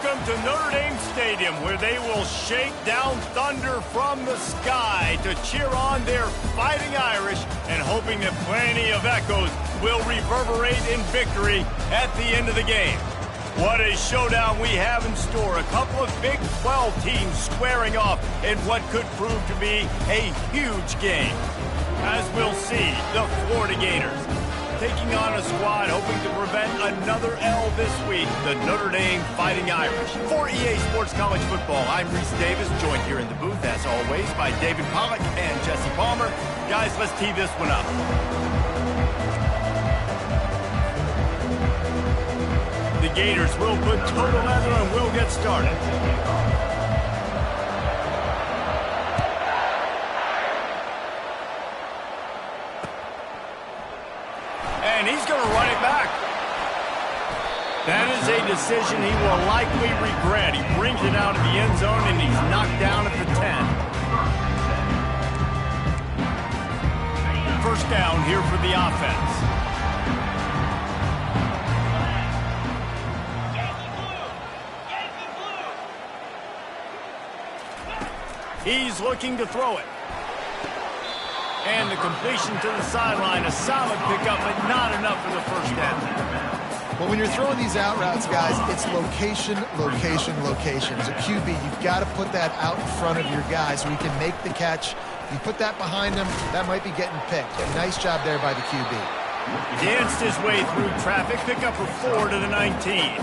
Welcome to Notre Dame Stadium, where they will shake down thunder from the sky to cheer on their Fighting Irish and hoping that plenty of echoes will reverberate in victory at the end of the game. What a showdown we have in store. A couple of Big 12 teams squaring off in what could prove to be a huge game. As we'll see, the Florida Gators taking on a squad hoping to prevent another L this week, the Notre Dame Fighting Irish. For EA Sports College Football, I'm Reese Davis, joined here in the booth, as always, by David Pollack and Jesse Palmer. Guys, let's tee this one up. The Gators will put toe to leather and we'll get started. And he's going to run it back. That is a decision he will likely regret. He brings it out of the end zone and he's knocked down at the 10. First down here for the offense. He's looking to throw it. And the completion to the sideline, a solid pickup, but not enough for the first down. Well, when you're throwing these out routes, guys, it's location, location, location. As a QB, you've got to put that out in front of your guy so he can make the catch. You put that behind him, that might be getting picked. Nice job there by the QB. Danced his way through traffic, pick up a 4 to the 19.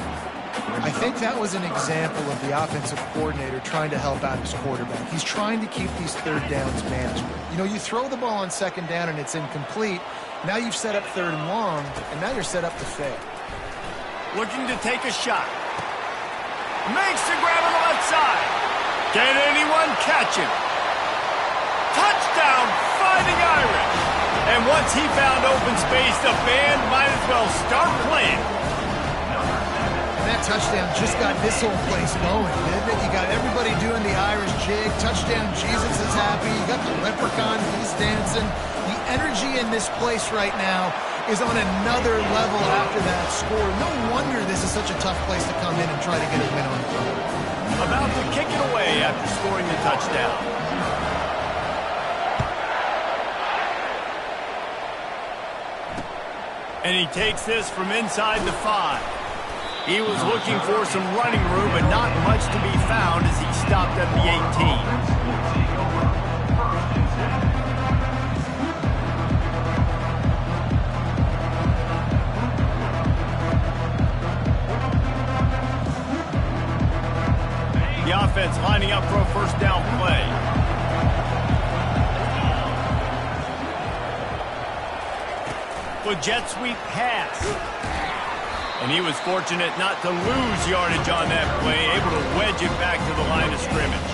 I think that was an example of the offensive coordinator trying to help out his quarterback. He's trying to keep these third downs manageable. You know, you throw the ball on second down and it's incomplete. Now you've set up third and long, and now you're set up to fail. Looking to take a shot. Makes the grab on the left side. Can anyone catch him? Touchdown, Fighting Irish. And once he found open space, the band might as well start playing. That touchdown just got this whole place going, didn't it? You got everybody doing the Irish jig. Touchdown, Jesus is happy. You got the leprechaun, he's dancing. The energy in this place right now is on another level after that score. No wonder this is such a tough place to come in and try to get a win on the road. About to kick it away after scoring the touchdown. And he takes this from inside the 5. He was looking for some running room, but not much to be found as he stopped at the 18. The offense lining up for a first down play. The jet sweep pass. And he was fortunate not to lose yardage on that play, able to wedge it back to the line of scrimmage.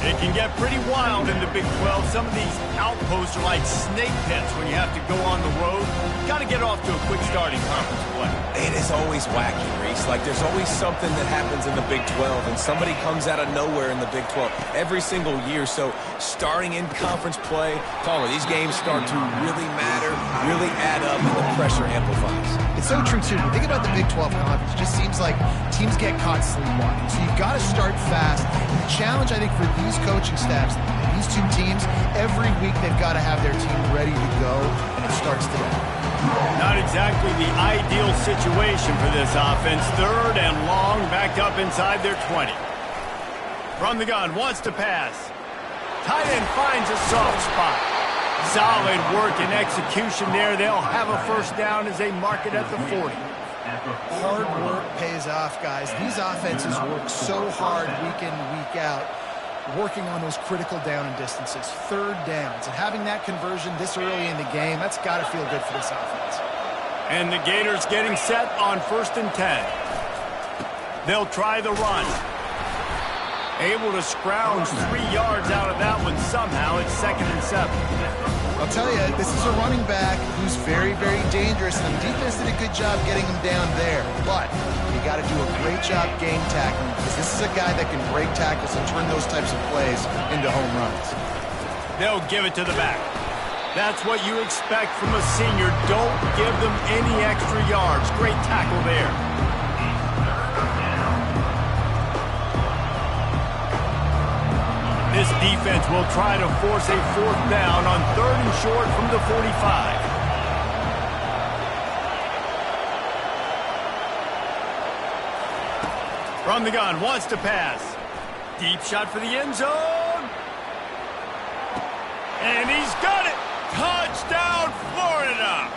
It can get pretty wild in the Big 12. Some of these outposts are like snake pits when you have to go on the road. Got to get off to a quick start in conference play. It is always wacky, Reese. Like, there's always something that happens in the Big 12, and somebody comes out of nowhere in the Big 12 every single year. So starting in conference play, these games start to really matter, really add up, and the pressure amplifies. It's so true, too. Think about the Big 12 conference. It just seems like teams get caught sleepwalking. So you've got to start fast. And the challenge, I think, for these coaching staffs, these two teams, every week they've got to have their team ready to go, and it starts today. Not exactly the ideal situation for this offense. Third and long, backed up inside their 20. From the gun, wants to pass. Tight end finds a soft spot. Solid work and execution there. They'll have a first down as they mark it at the 40. Hard work pays off, guys. These offenses work so hard week in, week out, working on those critical down and distances, third downs. And having that conversion this early in the game, that's got to feel good for this offense. And the Gators getting set on 1st and 10. They'll try the run. Able to scrounge 3 yards out of that one somehow. It's 2nd and 7. I'll tell you, this is a running back who's very, very dangerous, and the defense did a good job getting him down there. But you got to do a great job game tackling, because this is a guy that can break tackles and turn those types of plays into home runs. They'll give it to the back. That's what you expect from a senior. Don't give them any extra yards. Great tackle there. This defense will try to force a 4th down on 3rd and short from the 45. From the gun, wants to pass. Deep shot for the end zone. And he's got it. Touchdown, Florida.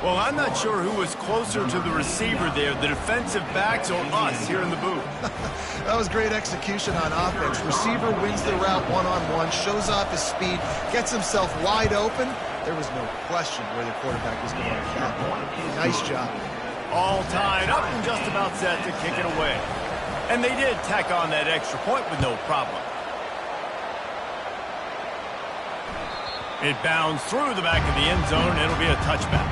Well, I'm not sure who was closer to the receiver there, the defensive backs or us here in the booth. That was great execution on offense. Receiver wins the route one-on-one, shows off his speed, gets himself wide open. There was no question where the quarterback was going to catch. Nice job. All tied up and just about set to kick it away. And they did tack on that extra point with no problem. It bounds through the back of the end zone. It'll be a touchback.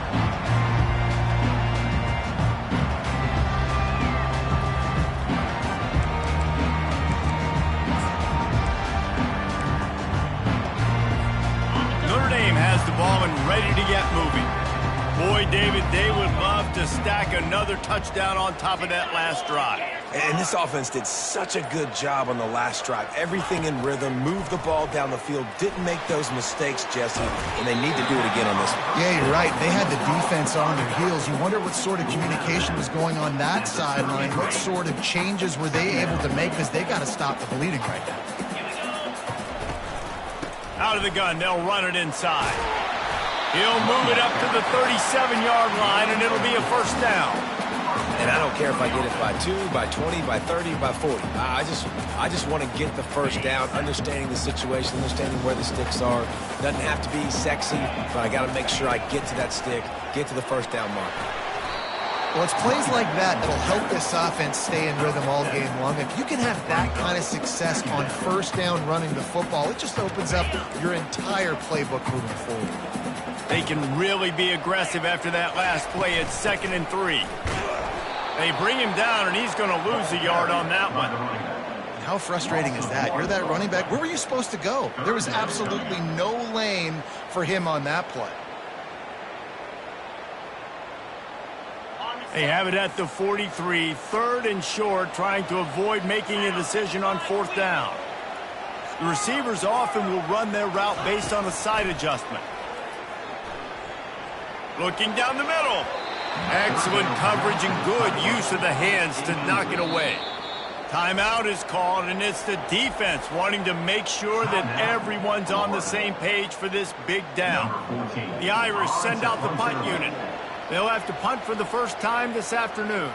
Notre Dame has the ball and ready to get moving. Boy, David, they would love to stack another touchdown on top of that last drive. And this offense did such a good job on the last drive. Everything in rhythm, moved the ball down the field, didn't make those mistakes, Jesse, and they need to do it again on this one. Yeah, you're right. They had the defense on their heels. You wonder what sort of communication was going on that sideline. What sort of changes were they able to make, because they got to stop the bleeding right now. Out of the gun, they'll run it inside. He'll move it up to the 37-yard line, and it'll be a 1st down. And I don't care if I get it by 2, by 20, by 30, by 40. I just want to get the 1st down, understanding the situation, understanding where the sticks are. Doesn't have to be sexy, but I got to make sure I get to that stick, get to the 1st down mark. Well, it's plays like that that'll help this offense stay in rhythm all game long. If you can have that kind of success on 1st down running the football, it just opens up your entire playbook moving forward. They can really be aggressive after that last play at 2nd and 3. They bring him down, and he's going to lose a yard on that one. How frustrating is that? You're that running back. Where were you supposed to go? There was absolutely no lane for him on that play. They have it at the 43, 3rd and short, trying to avoid making a decision on 4th down. The receivers often will run their route based on a side adjustment. Looking down the middle. Excellent coverage and good use of the hands to knock it away. Timeout is called, and it's the defense wanting to make sure that everyone's on the same page for this big down. The Irish send out the punt unit. They'll have to punt for the 1st time this afternoon.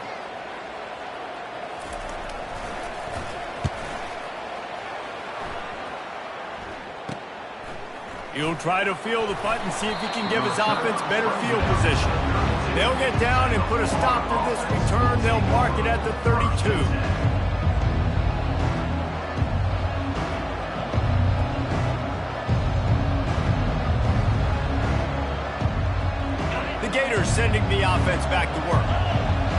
He'll try to field the punt and see if he can give his offense better field position. They'll get down and put a stop to this return. They'll mark it at the 32. The Gators sending the offense back to work.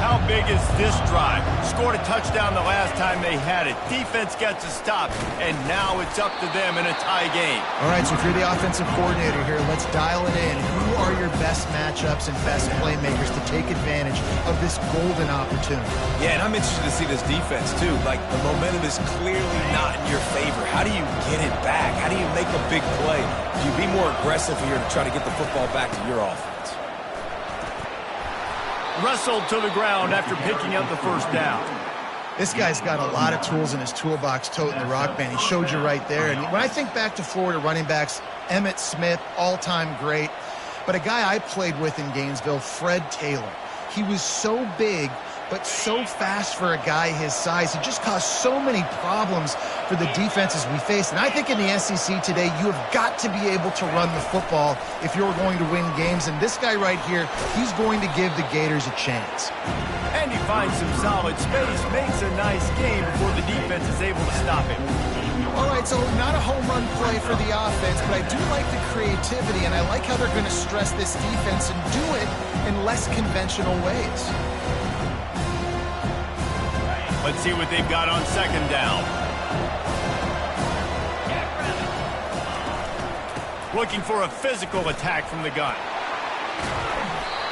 How big is this drive? Scored a touchdown the last time they had it. Defense gets a stop, and now it's up to them in a tie game. All right, so if you're the offensive coordinator here, let's dial it in. Who are your best matchups and best playmakers to take advantage of this golden opportunity? Yeah, and I'm interested to see this defense, too. Like, the momentum is clearly not in your favor. How do you get it back? How do you make a big play? Do you be more aggressive here to try to get the football back to your offense? Wrestled to the ground after picking up the 1st down. This guy's got a lot of tools in his toolbox toting the rock band. He showed you right there. And when I think back to Florida running backs, Emmitt Smith, all-time great. But a guy I played with in Gainesville, Fred Taylor. He was so big, but so fast for a guy his size. He just caused so many problems for the defenses we faced. And I think in the SEC today, you have got to be able to run the football if you're going to win games. And this guy right here, he's going to give the Gators a chance. And he finds some solid space, makes a nice game before the defense is able to stop him. All right, so not a home run play for the offense, but I do like the creativity, and I like how they're going to stress this defense and do it in less conventional ways. Let's see what they've got on 2nd down. Looking for a physical attack from the gun.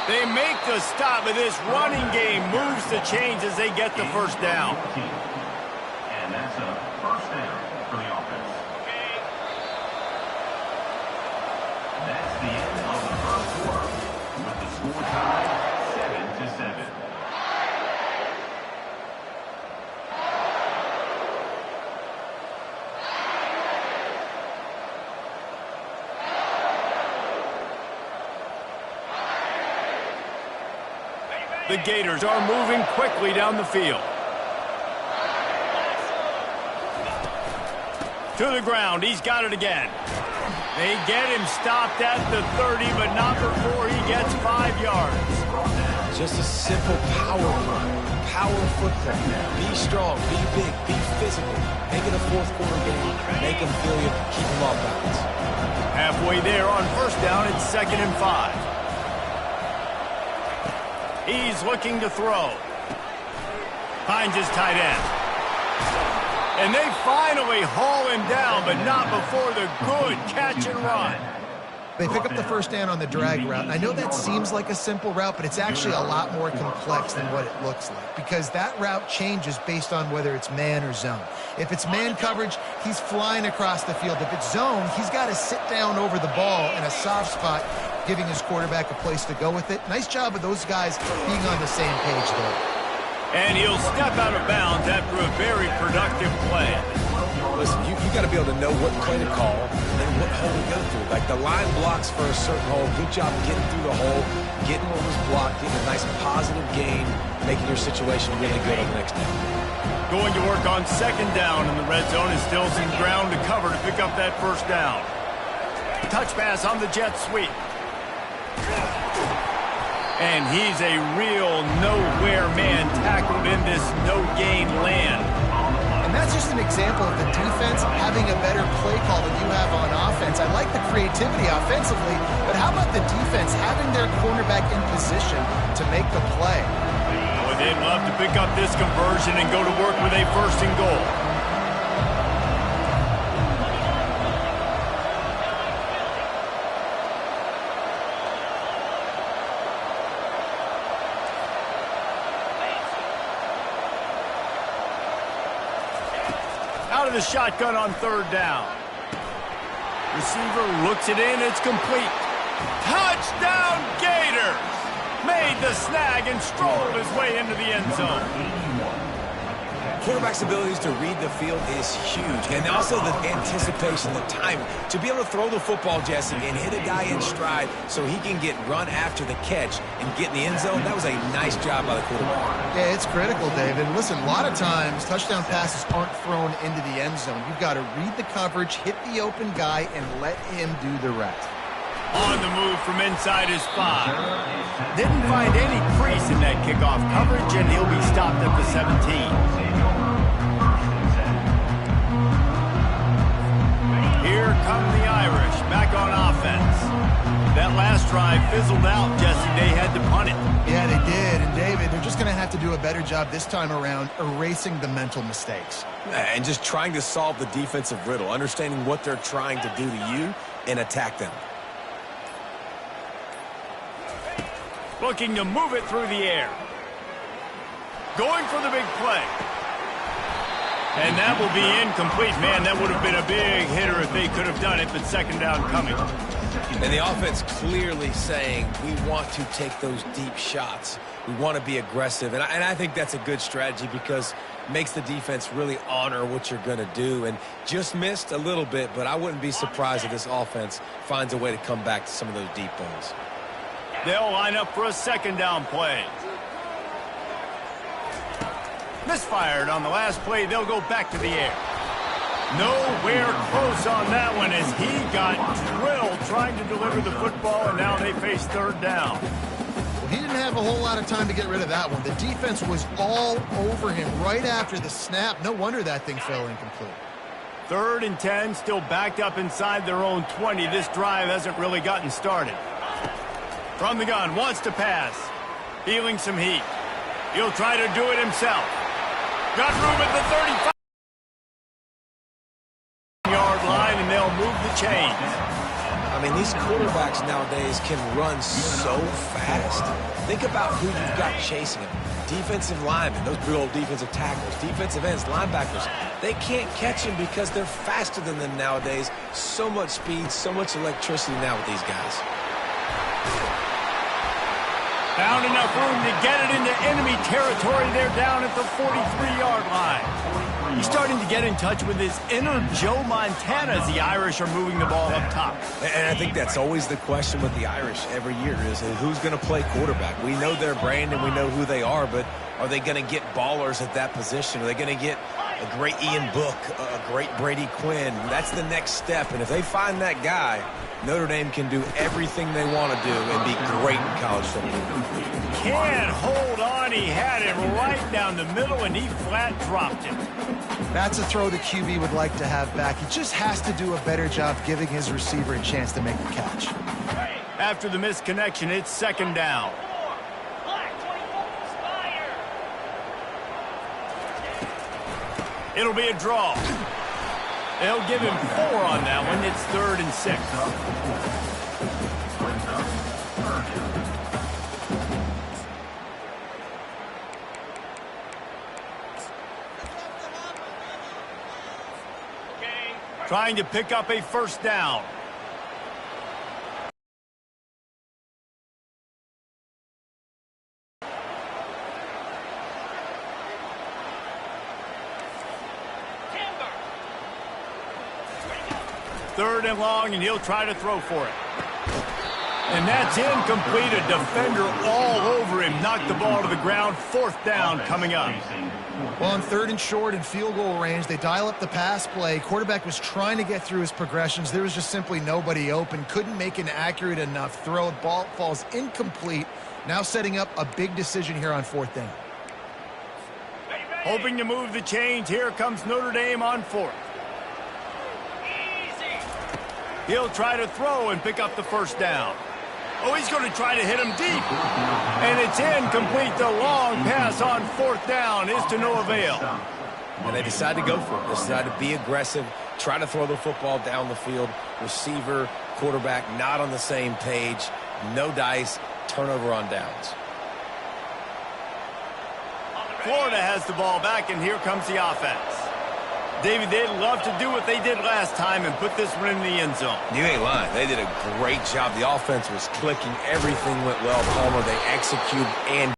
They make the stop, but this running game moves the chains as they get the 1st down. And that's a 1st down for Score tied 7-7. The Gators are moving quickly down the field. To the ground. He's got it again. They get him stopped at the 30, but not before he gets 5 yards. Just a simple power run. Power football. Be strong, be big, be physical. Make it a fourth quarter game. Make them feel you. Keep them off balance. Halfway there on first down, it's 2nd and 5. He's looking to throw. Finds his tight end. And they finally haul him down, but not before the good catch and run. They pick up the first down on the drag route. I know that seems like a simple route, but it's actually a lot more complex than what it looks like, because that route changes based on whether it's man or zone. If it's man coverage, he's flying across the field. If it's zone, he's got to sit down over the ball in a soft spot, giving his quarterback a place to go with it. Nice job of those guys being on the same page there. And he'll step out of bounds after a very productive play. Listen, you got to be able to know what play to call and what hole to go through. Like the line blocks for a certain hole. Good job getting through the hole, getting what was blocked, getting a nice positive gain, making your situation really good on the next down. Going to work on 2nd down in the red zone, and still some ground to cover to pick up that first down. Touch pass on the jet sweep. And he's a real nowhere man tackled in this no-gain land. And that's just an example of the defense having a better play call than you have on offense. I like the creativity offensively, but how about the defense having their cornerback in position to make the play? Boy, they'd love to pick up this conversion and go to work with a 1st and goal. Out of the shotgun on 3rd down. Receiver looks it in. It's complete. Touchdown, Gators! Made the snag and strolled his way into the end zone. Quarterback's abilities to read the field is huge, and also the anticipation, the timing. To be able to throw the football, Jesse, and hit a guy in stride so he can get run after the catch and get in the end zone, that was a nice job by the quarterback. Yeah, it's critical, David. Listen, a lot of times touchdown passes aren't thrown into the end zone. You've got to read the coverage, hit the open guy, and let him do the rest. On the move from inside his 5. Didn't find any crease in that kickoff coverage, and he'll be stopped at the 17. Here come the Irish, back on offense. That last drive fizzled out, Jesse. They had to punt it. Yeah, they did. And, David, they're just going to have to do a better job this time around erasing the mental mistakes. And just trying to solve the defensive riddle, understanding what they're trying to do to you and attack them. Looking to move it through the air. Going for the big play. And that will be incomplete. Man, that would have been a big hitter if they could have done it, but 2nd down coming. And the offense clearly saying, we want to take those deep shots. We want to be aggressive. And I think that's a good strategy because it makes the defense really honor what you're going to do. And just missed a little bit, but I wouldn't be surprised if this offense finds a way to come back to some of those deep balls. They'll line up for a 2nd down play. Misfired on the last play. They'll go back to the air. Nowhere close on that one as he got drilled trying to deliver the football, and now they face 3rd down. Well, he didn't have a whole lot of time to get rid of that one. The defense was all over him right after the snap. No wonder that thing fell incomplete. 3rd and 10, still backed up inside their own 20. This drive hasn't really gotten started. From the gun, wants to pass. Feeling some heat. He'll try to do it himself. Got room at the 35-yard line, and they'll move the chains. I mean, these quarterbacks nowadays can run so fast. Think about who you've got chasing them. Defensive linemen, those big old defensive tackles, defensive ends, linebackers. They can't catch them because they're faster than them nowadays. So much speed, so much electricity now with these guys. Found enough room to get it into enemy territory. They're down at the 43-yard line. He's starting to get in touch with his inner Joe Montana as the Irish are moving the ball up top. And I think that's always the question with the Irish every year is who's going to play quarterback. We know their brand and we know who they are, but are they going to get ballers at that position? Are they going to get a great Ian Book, a great Brady Quinn? That's the next step, and if they find that guy, Notre Dame can do everything they want to do and be great in college football. Can't hold on. He had it right down the middle, and he flat dropped it. That's a throw the QB would like to have back. He just has to do a better job giving his receiver a chance to make the catch. After the missed connection, it's second down. It'll be a draw. They'll give him 4 on that one. It's 3rd and 6. Trying to pick up a first down. Third and long, and he'll try to throw for it. And that's incomplete. A defender all over him. Knocked the ball to the ground. 4th down coming up. Well, on 3rd and short and field goal range, they dial up the pass play. Quarterback was trying to get through his progressions. There was just simply nobody open. Couldn't make an accurate enough throw. Ball falls incomplete. Now setting up a big decision here on 4th down. Hoping to move the chains. Here comes Notre Dame on 4th. He'll try to throw and pick up the first down. Oh, he's going to try to hit him deep. And it's incomplete. The long pass on 4th down is to no avail. And they decide to go for it. They decide to be aggressive, try to throw the football down the field. Receiver, quarterback, not on the same page. No dice, turnover on downs. Florida has the ball back, and here comes the offense. David, they'd love to do what they did last time and put this one in the end zone. You ain't lying. They did a great job. The offense was clicking. Everything went well, Palmer. They executed and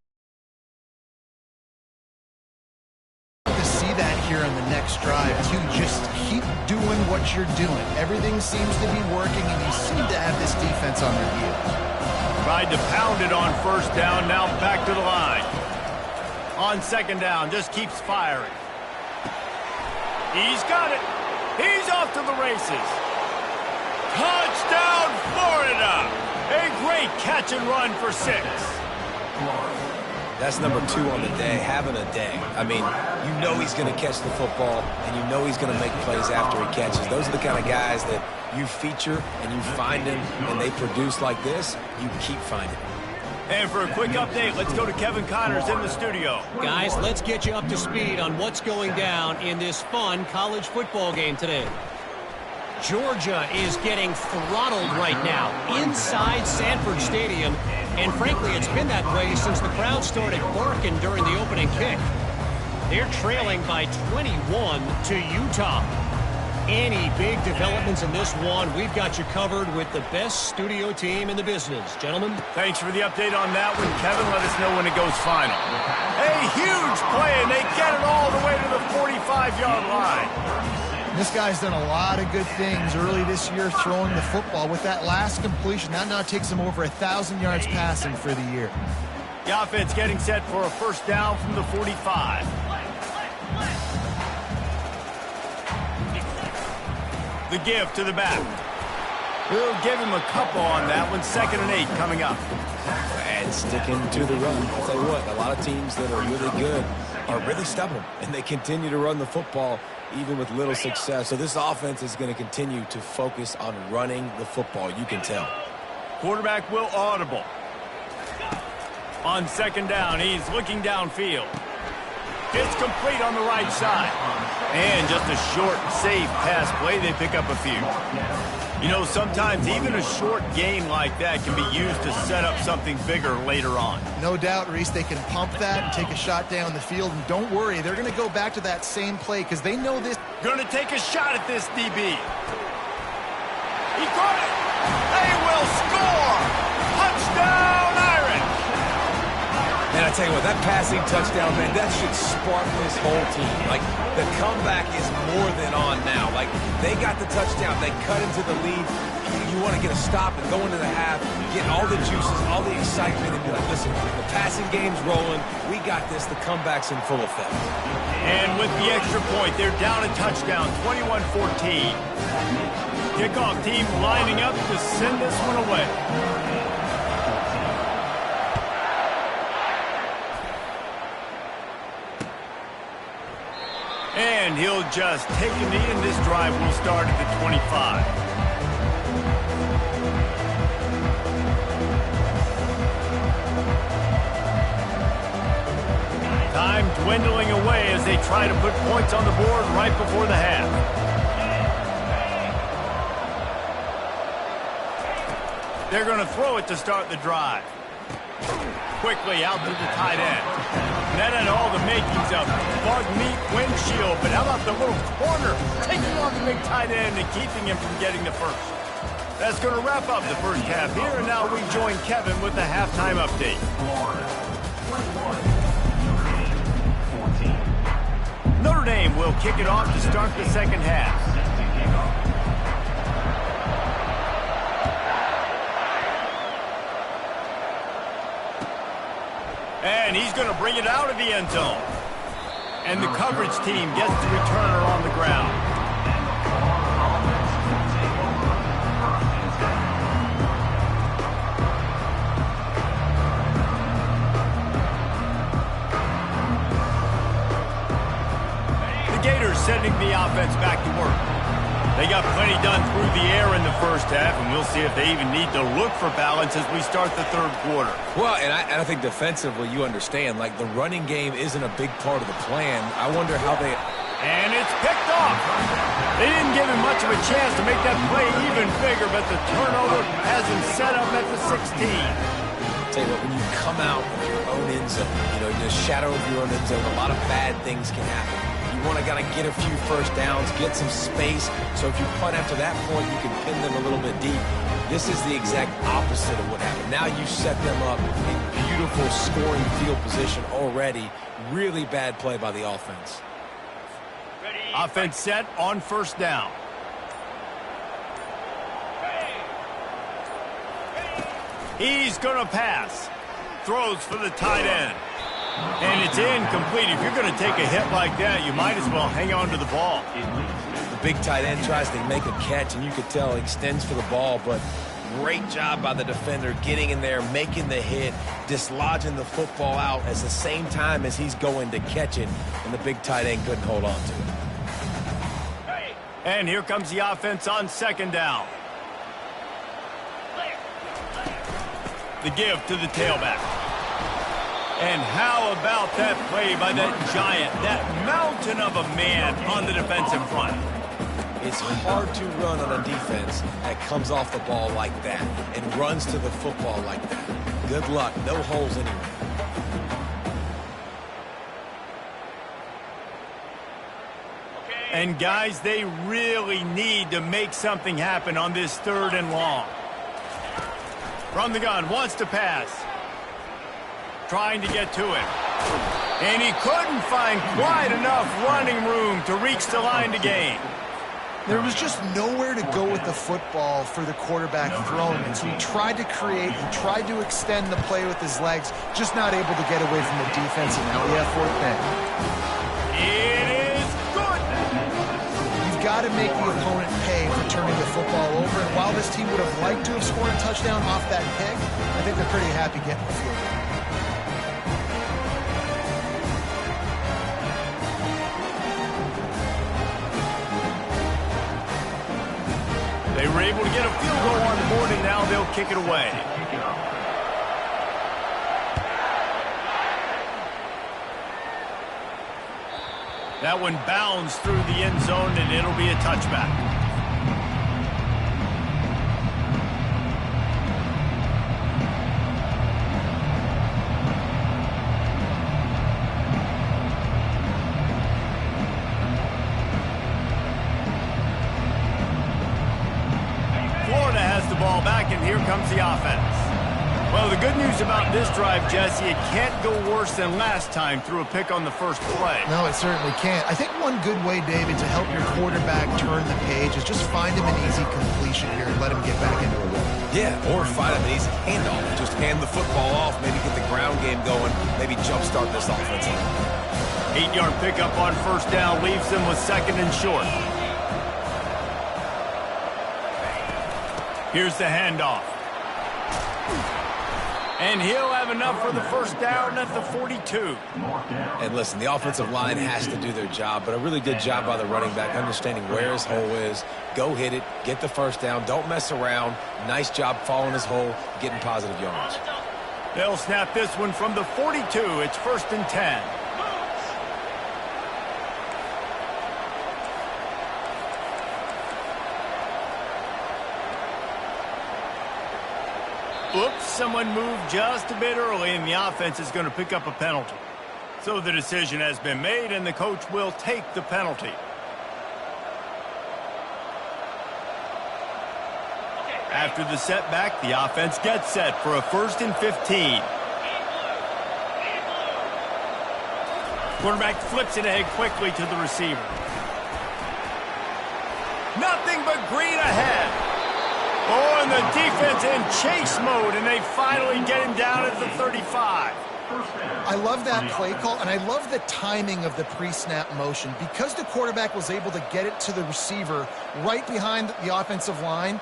To see that here on the next drive, too. Just keep doing what you're doing. Everything seems to be working, and you seem to have this defense on their heels. Tried to pound it on 1st down. Now back to the line. On 2nd down, just keeps firing. He's got it. He's off to the races. Touchdown, Florida. A great catch and run for 6. that's number 2 on the day, having a day. I mean, you know he's going to catch the football, and you know he's going to make plays after he catches. Those are the kind of guys that you feature and you find them, and they produce like this, you keep finding them. And for a quick update, let's go to Kevin Connors in the studio. Guys, let's get you up to speed on what's going down in this fun college football game today. Georgia is getting throttled right now inside Sanford Stadium, and frankly, it's been that way since the crowd started barking during the opening kick. They're trailing by 21 to Utah. Any big developments in this one, we've got you covered with the best studio team in the business. Gentlemen. Thanks for the update on that one, Kevin. Let us know when it goes final. A huge play, and they get it all the way to the 45-yard line. This guy's done a lot of good things early this year throwing the football. With that last completion, that now takes him over 1,000 yards passing for the year. The offense getting set for a first down from the 45. The give to the back. We'll give him a couple on that one. 2nd and 8 coming up. And sticking to the run. I'll tell you what, a lot of teams that are really good are really stubborn, and they continue to run the football even with little success. So this offense is going to continue to focus on running the football. You can tell. Quarterback will audible. On 2nd down, he's looking downfield. It's complete on the right side. And just a short, safe pass play. They pick up a few. You know, sometimes even a short game like that can be used to set up something bigger later on. No doubt, Reese, they can pump that and take a shot down the field. And don't worry, they're going to go back to that same play because they know this. Going to take a shot at this DB. He got it. They will score. Touchdown, Irish. I tell you what, that passing touchdown, man, that should spark this whole team. Like, the comeback is more than on now. Like, they got the touchdown. They cut into the lead. You want to get a stop and go into the half, get all the juices, all the excitement, and be like, listen, the passing game's rolling. We got this. The comeback's in full effect. And with the extra point, they're down a touchdown, 21-14. Kickoff team lining up to send this one away. And he'll just take a knee, and this drive will start at the 25. Time dwindling away as they try to put points on the board right before the half. They're going to throw it to start the drive. Quickly out to the tight end. That had all the makings of bug meat windshield, but how about the little corner taking on the big tight end and keeping him from getting the first? That's going to wrap up the first half here, and now we join Kevin with the halftime update. Notre Dame will kick it off to start the second half. And he's going to bring it out of the end zone. And the coverage team gets the returner on the ground. The Gators sending the offense back to work. They got plenty done through the air in the first half, and we'll see if they even need to look for balance as we start the third quarter. Well, and I think defensively, you understand, like, the running game isn't a big part of the plan. I wonder how they... And it's picked off. They didn't give him much of a chance to make that play even bigger, but the turnover has him set up at the 16. Tell you what, when you come out of your own end zone, the shadow of your own end zone, a lot of bad things can happen. You want to kind of get a few first downs, get some space, so if you punt after that point, you can pin them a little bit deep. This is the exact opposite of what happened. Now you set them up in beautiful scoring field position already. Really bad play by the offense. Offense set on first down. He's going to pass. Throws for the tight end. And it's incomplete. If you're going to take a hit like that, you might as well hang on to the ball. The big tight end tries to make a catch, and you could tell he extends for the ball, but great job by the defender getting in there, making the hit, dislodging the football out at the same time as he's going to catch it, and the big tight end couldn't hold on to it. And here comes the offense on second down. The give to the tailback. And how about that play by that giant, that mountain of a man on the defensive front? It's hard to run on a defense that comes off the ball like that and runs to the football like that. Good luck. No holes anywhere. And guys, they really need to make something happen on this third and long. From the gun, wants to pass. Trying to get to it. And he couldn't find quite enough running room to reach the line to gain. There was just nowhere to go with the football for the quarterback throwing it. So he tried to create, he tried to extend the play with his legs, just not able to get away from the defense, and now we have fourth down. It is good. You've got to make the opponent pay for turning the football over, and while this team would have liked to have scored a touchdown off that pick, I think they're pretty happy getting the field goal. They were able to get a field goal on the board, and now they'll kick it away. That one bounds through the end zone, and it'll be a touchback. Florida has the ball back, and here comes the offense. Well, the good news about this drive, Jesse, it can't go worse than last time through a pick on the first play. No, it certainly can't. I think one good way, David, to help your quarterback turn the page is just find him an easy completion here and let him get back into a rhythm. Yeah, or find him an easy handoff. Just hand the football off, maybe get the ground game going, maybe jumpstart this offense. 8-yard pickup on first down leaves them with 2nd and short. Here's the handoff. And he'll have enough for the first down at the 42. And listen, the offensive line has to do their job, but a really good job by the running back, understanding where his hole is. Go hit it, get the first down, don't mess around. Nice job following his hole, getting positive yards. They'll snap this one from the 42. It's 1st and 10. Oops, someone moved just a bit early, and the offense is going to pick up a penalty. So the decision has been made, and the coach will take the penalty. After the setback, the offense gets set for a 1st and 15. Quarterback flips it ahead quickly to the receiver. Nothing but green ahead. Oh, and the defense in chase mode, and they finally get him down at the 35. I love that play call, and I love the timing of the pre-snap motion. Because the quarterback was able to get it to the receiver right behind the offensive line,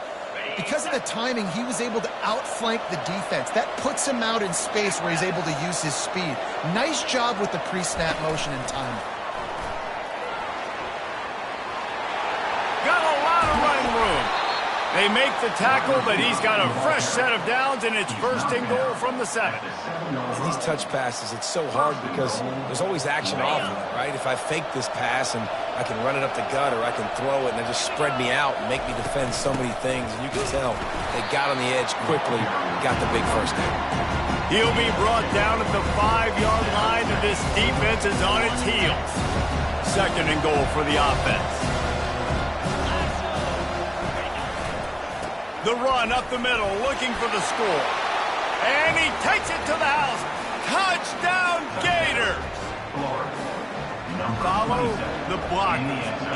because of the timing, he was able to outflank the defense. That puts him out in space where he's able to use his speed. Nice job with the pre-snap motion and timing. Got a lot of running room. They make the tackle, but he's got a fresh set of downs, and it's 1st and goal from the 7. And these touch passes, it's so hard because there's always action off of it, right? If I fake this pass and I can run it up the gut, or I can throw it and they just spread me out and make me defend so many things, and you can tell they got on the edge quickly, got the big first down. He'll be brought down at the 5-yard line, and this defense is on its heels. 2nd and goal for the offense. The run up the middle, looking for the score. And he takes it to the house. Touchdown, Gators! Follow the block.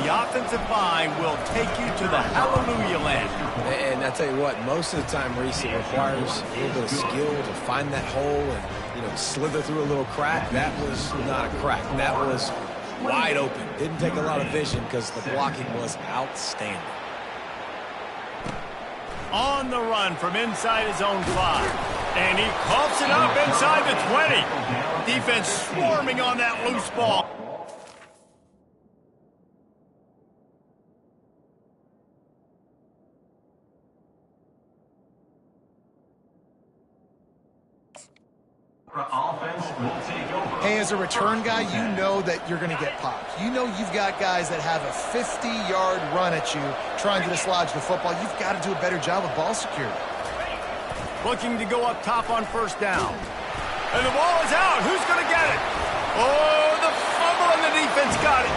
The offensive line will take you to the hallelujah land. And I tell you what, most of the time, Reese, it requires a little bit of skill to find that hole and, slither through a little crack. That was not a crack. That was wide open. Didn't take a lot of vision because the blocking was outstanding. On the run from inside his own 5. And he coughs it up inside the 20. Defense swarming on that loose ball. Hey, as a return guy, you know that you're going to get popped. You know you've got guys that have a 50-yard run at you trying to dislodge the football. You've got to do a better job of ball security. Looking to go up top on first down. And the ball is out. Who's going to get it? Oh, the fumble, and the defense got it.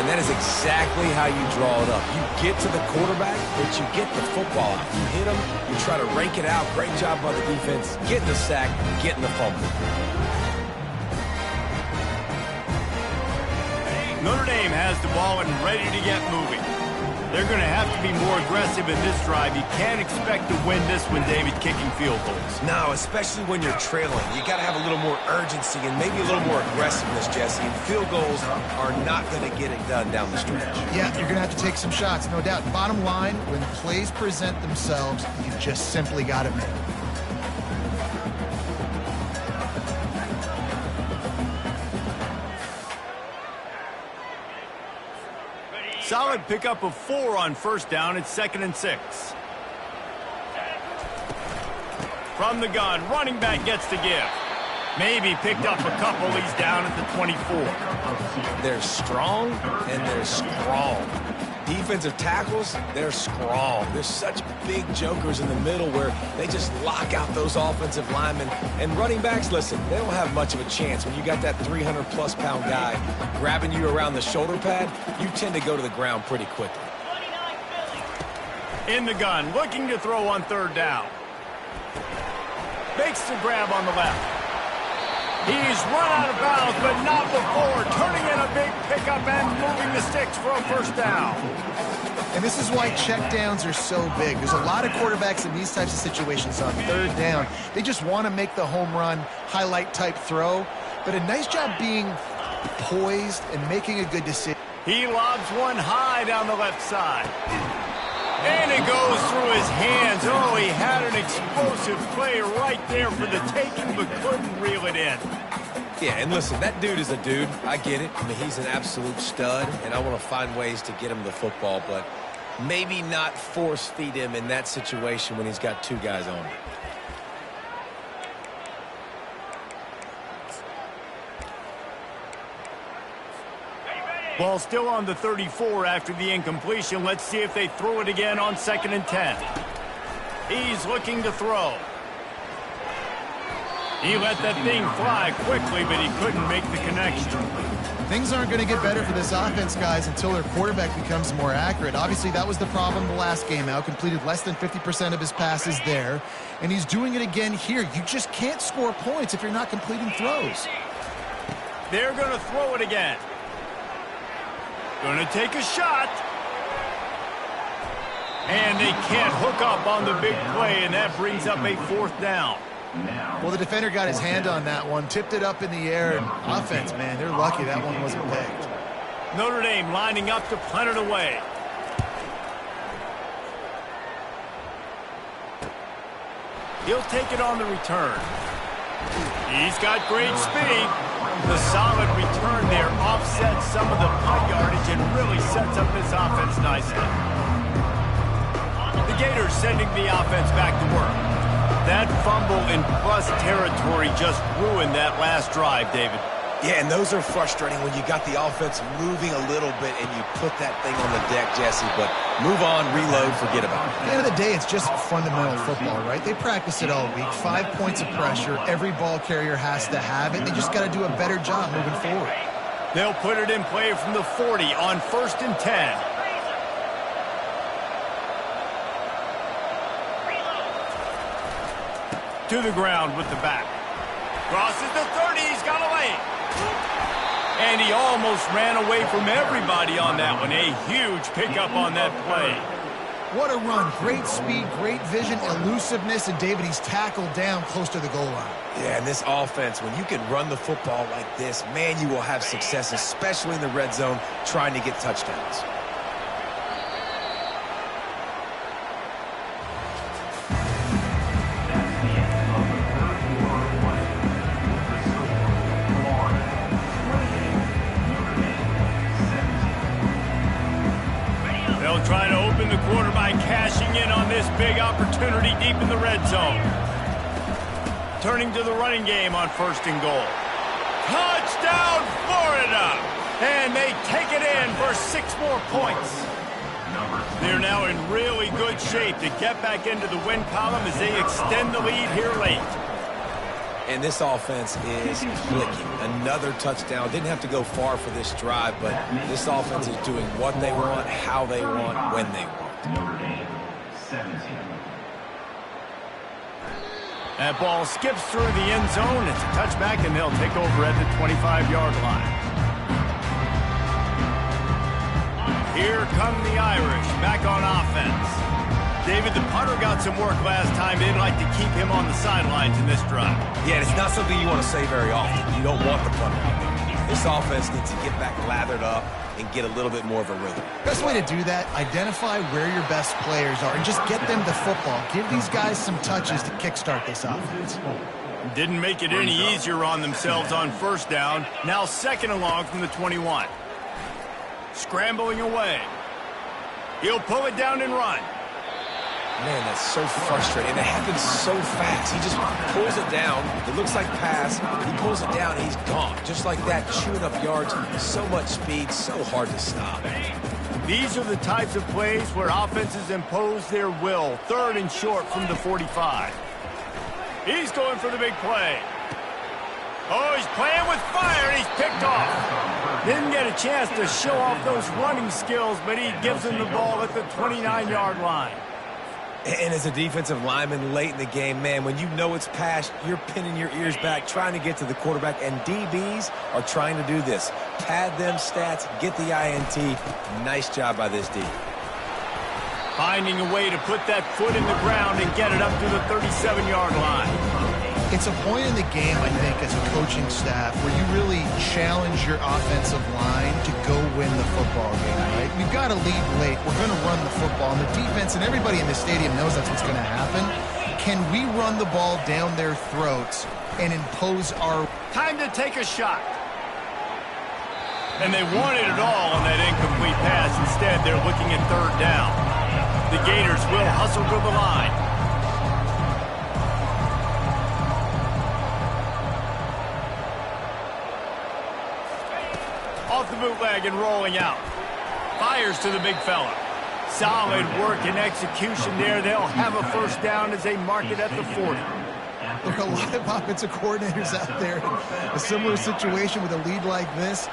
And that is exactly how you draw it up. You get to the quarterback, but you get the football. You hit him, you try to rake it out. Great job by the defense. Getting the sack, getting the fumble. Notre Dame has the ball and ready to get moving. They're going to have to be more aggressive in this drive. You can't expect to win this one, David, kicking field goals. No, especially when you're trailing. You got to have a little more urgency and maybe a little more aggressiveness, Jesse. And field goals are not going to get it done down the stretch. Yeah, you're going to have to take some shots, no doubt. Bottom line, when plays present themselves, you just simply got to make them. Solid pickup of 4 on first down. It's 2nd and 6. From the gun, running back gets to give. Maybe picked up a couple. He's down at the 24. They're strong and they're strong. Defensive tackles, they're strong. There's such big jokers in the middle where they just lock out those offensive linemen. And running backs, listen, they don't have much of a chance. When you got that 300-plus pound guy grabbing you around the shoulder pad, you tend to go to the ground pretty quickly. In the gun, looking to throw on third down. Makes the grab on the left. He's run out of bounds, but not before turning in a big pickup and moving the sticks for a first down. And this is why check downs are so big. There's a lot of quarterbacks in these types of situations on third down. They just want to make the home run, highlight type throw. But a nice job being poised and making a good decision. He lobs one high down the left side. And it goes through his hands. Oh, he had an explosive play right there for the taking, but couldn't reel it in. Yeah, and listen, that dude is a dude. I get it. I mean, he's an absolute stud, and I want to find ways to get him the football, but maybe not force feed him in that situation when he's got two guys on him. Ball still on the 34 after the incompletion. Let's see if they throw it again on 2nd and 10. He's looking to throw. He let that thing fly quickly, but he couldn't make the connection. Things aren't going to get better for this offense, guys, until their quarterback becomes more accurate. Obviously, that was the problem the last game out. Completed less than 50% of his passes there, and he's doing it again here. You just can't score points if you're not completing throws. They're going to throw it again. Going to take a shot. And they can't hook up on the big play, and that brings up a 4th down. Well, the defender got his hand on that one, tipped it up in the air, and offense, man, they're lucky that one wasn't pegged. Notre Dame lining up to punt it away. He'll take it on the return. He's got great speed. The solid return there offsets some of the punt yardage and really sets up this offense nicely. The Gators sending the offense back to work. That fumble in plus territory just ruined that last drive, David. Yeah, and those are frustrating when you got the offense moving a little bit and you put that thing on the deck, Jesse, but move on, reload, forget about it. At the end of the day, it's just fundamental football, right? They practice it all week. 5 points of pressure. Every ball carrier has to have it. They just got to do a better job moving forward. They'll put it in play from the 40 on 1st and 10. To the ground with the back. Crosses the 30. He's got a lane. And he almost ran away from everybody on that one. A huge pickup on that play. What a run. Great speed, great vision, elusiveness, and David, he's tackled down close to the goal line. Yeah, and this offense, when you can run the football like this, man, you will have success, especially in the red zone, trying to get touchdowns. Trying to open the quarter by cashing in on this big opportunity deep in the red zone. Turning to the running game on 1st and goal. Touchdown, Florida! And they take it in for 6 more points. They're now in really good shape to get back into the win column as they extend the lead here late. And this offense is clicking. Another touchdown. Didn't have to go far for this drive, but this offense is doing what they want, how they want, when they want. Notre Dame, 17. That ball skips through the end zone. It's a touchback, and they'll take over at the 25-yard line. Here come the Irish back on offense. David, the punter got some work last time. They'd like to keep him on the sidelines in this drive. Yeah, it's not something you want to say very often. You don't want the punter out there. This offense needs to get back lathered up and get a little bit more of a rhythm. Best way to do that, identify where your best players are and just get them the football. Give these guys some touches to kickstart this offense. Didn't make it any easier on themselves on 1st down. Now 2nd and long from the 21. Scrambling away. He'll pull it down and run. Man, that's so frustrating. And it happens so fast. He just pulls it down. It looks like pass. He pulls it down, and he's gone. Just like that, chewing up yards. So much speed, so hard to stop. These are the types of plays where offenses impose their will. 3rd and short from the 45. He's going for the big play. Oh, he's playing with fire, and he's picked off. Didn't get a chance to show off those running skills, but he gives him the ball at the 29-yard line. And as a defensive lineman late in the game, man, when you know it's past, you're pinning your ears back, trying to get to the quarterback, and DBs are trying to do this. Pad them stats, get the INT. Nice job by this D. Finding a way to put that foot in the ground and get it up to the 37-yard line. It's a point in the game, I think, as a coaching staff where you really challenge your offensive line to go win the football game, right? We've got to lead late. We're going to run the football. And the defense and everybody in the stadium knows that's what's going to happen. Can we run the ball down their throats and impose our... Time to take a shot. And they wanted it all on that incomplete pass. Instead, they're looking at third down. The Gators will hustle to the line. Off the bootleg and rolling out. Fires to the big fella. Solid work and execution there. They'll have a first down as they mark it at the 40. There are a lot of offensive coordinators out there in a similar situation with a lead like this.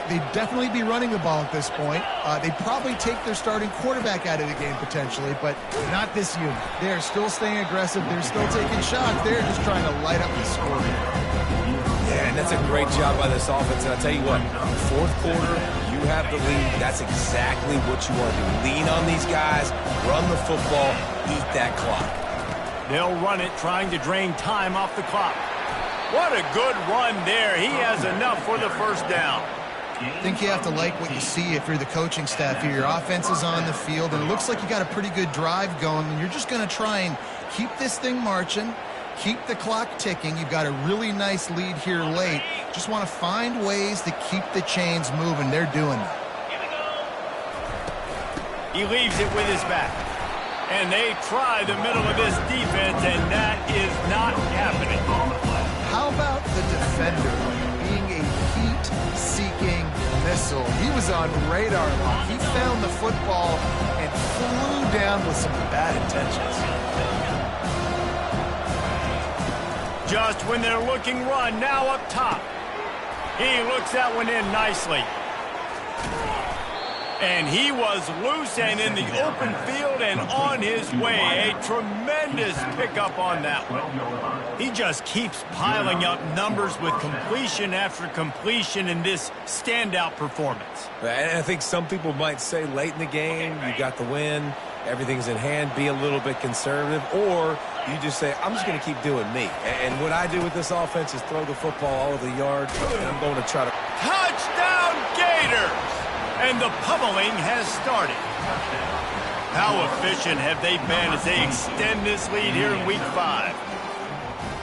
They'd definitely be running the ball at this point. They'd probably take their starting quarterback out of the game potentially, but not this unit. They're still staying aggressive. They're still taking shots. They're just trying to light up the score. Yeah, and that's a great job by this offense. And I'll tell you what, fourth quarter, you have the lead. That's exactly what you want to do. Lean on these guys, run the football, eat that clock. They'll run it, trying to drain time off the clock. What a good run there. He has enough for the first down. I think you have to like what you see if you're the coaching staff here. Your offense is on the field, and it looks like you got a pretty good drive going, and you're just going to try and keep this thing marching. Keep the clock ticking. You've got a really nice lead here late. Just want to find ways to keep the chains moving. They're doing that. He leaves it with his back. And they try the middle of this defense, and that is not happening. How about the defender being a heat-seeking missile? He was on radar lock. He found the football and flew down with some bad intentions. Just when they're looking run, now up top. He looks that one in nicely. And he was loose and in the open field and on his way. A tremendous pickup on that one. He just keeps piling up numbers with completion after completion in this standout performance. And I think some people might say late in the game, you got the win, everything's in hand, be a little bit conservative, or you just say, I'm just going to keep doing me. And what I do with this offense is throw the football all over the yard, and I'm going to try to... Touchdown, Gators! And the pummeling has started. How efficient have they been as they extend this lead here in Week 5?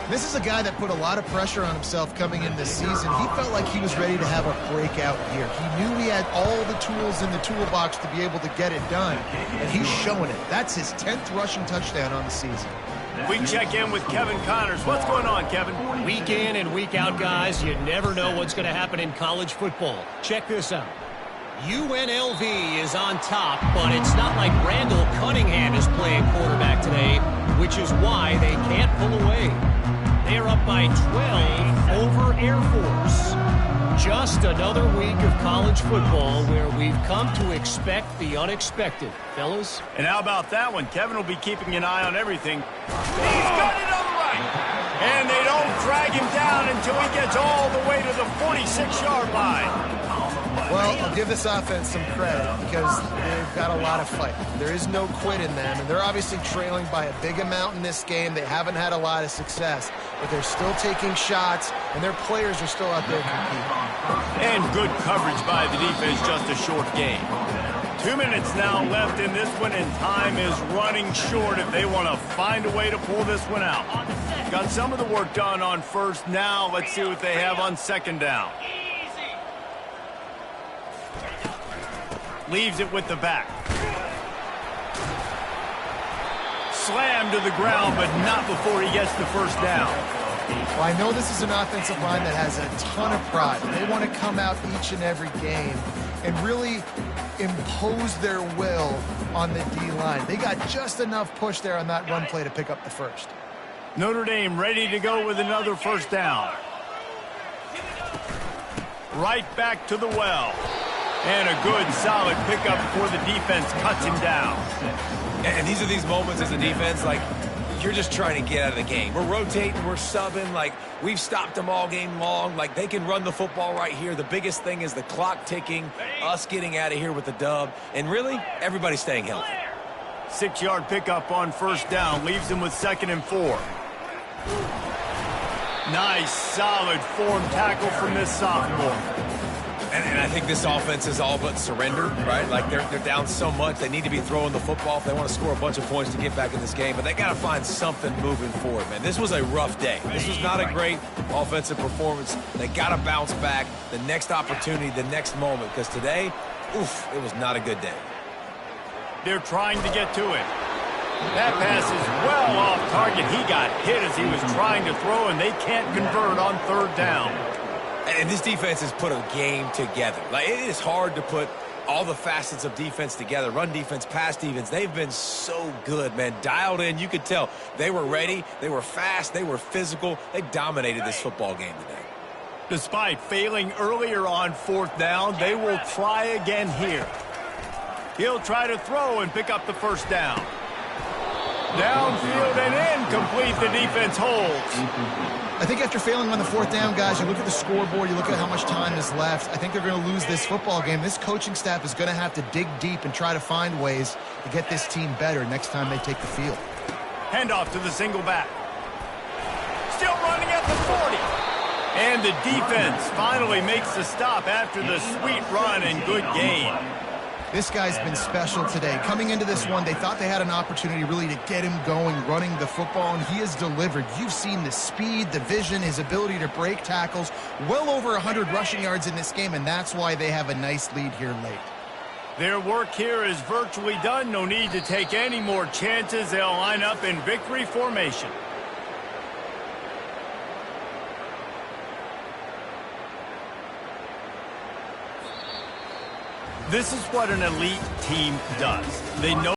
This is a guy that put a lot of pressure on himself coming in this season. He felt like he was ready to have a breakout year. He knew he had all the tools in the toolbox to be able to get it done, and he's showing it. That's his 10th rushing touchdown on the season. We check in with Kevin Connors. What's going on, Kevin? Week in and week out, guys, you never know what's going to happen in college football. Check this out. UNLV is on top, but it's not like Randall Cunningham is playing quarterback today, which is why they can't pull away. They're up by 12 over Air Force. Just another week of college football where we've come to expect the unexpected, fellas. And how about that one? Kevin will be keeping an eye on everything. He's got it on the right. And they don't drag him down until he gets all the way to the 46-yard line. Well, I'll give this offense some credit because they've got a lot of fight. There is no quit in them, and they're obviously trailing by a big amount in this game. They haven't had a lot of success, but they're still taking shots, and their players are still out there competing. And good coverage by the defense, just a short game. 2 minutes now left in this one, and time is running short if they want to find a way to pull this one out. Got some of the work done on first. Now let's see what they have on second down. Leaves it with the back. Slammed to the ground, but not before he gets the first down. Well, I know this is an offensive line that has a ton of pride. They want to come out each and every game and really impose their will on the D-line. They got just enough push there on that run play to pick up the first. Notre Dame ready to go with another first down. Right back to the well. And a good, solid pickup before the defense cuts him down. And these are these moments as a defense, like, you're just trying to get out of the game. We're rotating, we're subbing, like, we've stopped them all game long. Like, they can run the football right here. The biggest thing is the clock ticking, us getting out of here with the dub, and really, everybody staying healthy. 6-yard pickup on first down, leaves him with 2nd and 4. Nice, solid form tackle from this sophomore. And I think this offense is all but surrender, right? Like, they're down so much. They need to be throwing the football if they want to score a bunch of points to get back in this game. But they got to find something moving forward, man. This was a rough day. This was not a great offensive performance. They got to bounce back the next opportunity, the next moment. Because today, oof, it was not a good day. They're trying to get to it. That pass is well off target. He got hit as he was trying to throw, and they can't convert on 3rd down. And this defense has put a game together. Like, it is hard to put all the facets of defense together. Run defense, pass defense. They've been so good, man. Dialed in. You could tell they were ready. They were fast. They were physical. They dominated this football game today. Despite failing earlier on 4th down, they will try again here. He'll try to throw and pick up the 1st down. Downfield and incomplete. The defense holds. I think after failing on the 4th down, guys, you look at the scoreboard, you look at how much time is left. I think they're going to lose this football game. This coaching staff is going to have to dig deep and try to find ways to get this team better next time they take the field. Handoff to the single back. Still running at the 40. And the defense finally makes the stop after the sweet run and good gain. This guy's been special today. Coming into this one, they thought they had an opportunity really to get him going, running the football, and he has delivered. You've seen the speed, the vision, his ability to break tackles, well over 100 rushing yards in this game, and that's why they have a nice lead here late. Their work here is virtually done. No need to take any more chances. They'll line up in victory formation. This is what an elite team does. They know